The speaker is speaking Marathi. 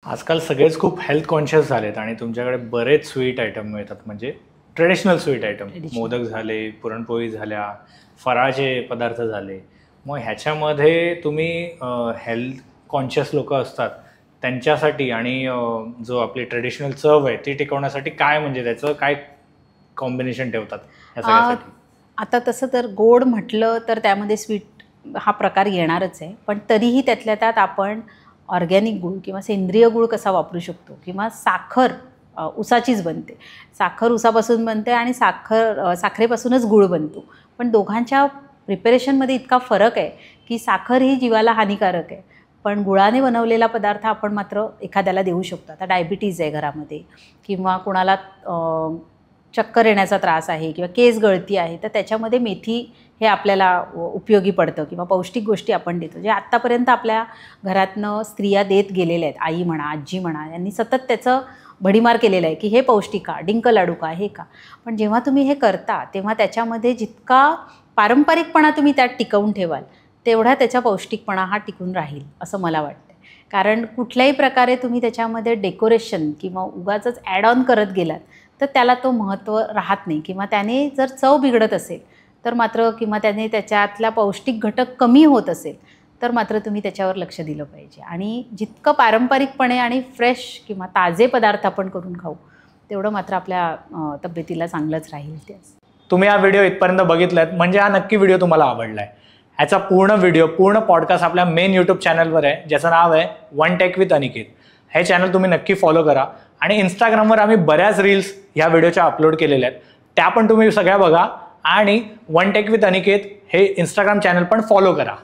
आजकाल सगळेच खूप हेल्थ कॉन्शियस झालेत आणि तुमच्याकडे बरेच स्वीट आयटम मिळतात, म्हणजे ट्रेडिशनल स्वीट आयटम. मोदक झाले, पुरणपोळी झाल्या, फराळाचे पदार्थ झाले. मग ह्याच्यामध्ये तुम्ही हेल्थ कॉन्शियस लोक असतात त्यांच्यासाठी आणि जो आपली ट्रेडिशनल चव आहे ती टिकवण्यासाठी काय, म्हणजे त्याचं काय कॉम्बिनेशन ठेवतात ह्या सगळ्यासाठी? आता तसं तर गोड म्हटलं तर त्यामध्ये स्वीट हा प्रकार येणारच आहे, पण तरीही त्यातल्या त्यात आपण ऑर्गॅनिक गूळ किंवा सेंद्रिय गूळ कसा वापरू शकतो, किंवा साखर उसाचीच बनते, साखर उसापासून बनते आणि साखरेपासूनच गूळ बनतो. पण दोघांच्या प्रिपरेशनमध्ये इतका फरक आहे की साखर ही जीवाला हानिकारक आहे, पण गुळाने बनवलेला पदार्थ आपण मात्र एखाद्याला देऊ शकतो. आता डायबिटीज आहे घरामध्ये, किंवा कोणाला चक्कर येण्याचा त्रास आहे, किंवा केस गळती आहे, तर त्याच्यामध्ये मेथी हे आपल्याला उपयोगी पडतं, किंवा पौष्टिक गोष्टी आपण देतो जे आत्तापर्यंत आपल्या घरातनं स्त्रिया देत गेलेल्या आहेत. आई म्हणा, आजी म्हणा, यांनी सतत त्याचं भडीमार केलेलं आहे की हे पौष्टिक का, डिंक लाडू का, हे का. पण जेव्हा तुम्ही हे करता तेव्हा त्याच्यामध्ये जितका पारंपरिकपणा तुम्ही त्यात टिकवून ठेवाल तेवढा त्याचा पौष्टिकपणा हा टिकून राहील असं मला वाटतं. कारण कुठल्याही प्रकारे तुम्ही त्याच्यामध्ये डेकोरेशन किंवा उगाचच ॲड ऑन करत गेलात तर त्याला तो महत्त्व राहत नाही, किंवा त्याने जर चव बिघडत असेल तर मात्र, किंवा त्याने त्याच्यातला पौष्टिक घटक कमी होत असेल तर मात्र तुम्ही त्याच्यावर लक्ष दिलं पाहिजे. आणि जितकं पारंपरिकपणे आणि फ्रेश किंवा ताजे पदार्थ आपण करून खाऊ तेवढं मात्र आपल्या तब्येतीला चांगलंच राहील. तेच तुम्ही हा व्हिडिओ इथपर्यंत बघितलात म्हणजे हा नक्की व्हिडिओ तुम्हाला आवडला आहे. ह्याचा पूर्ण पॉडकास्ट आपल्या मेन यूट्यूब चॅनलवर आहे, ज्याचं नाव आहे वन टेक विथ अनिकेत. हे चॅनल तुम्ही नक्की फॉलो करा. आणि इंस्टाग्रामवर आम्ही बऱ्याच रील्स ह्या व्हिडिओच्या अपलोड केलेल्या आहेत, त्या पण तुम्ही सगळ्या बघा. आणि वन टेक विथ अनिकेत हे इंस्टाग्राम चॅनल पण फॉलो करा.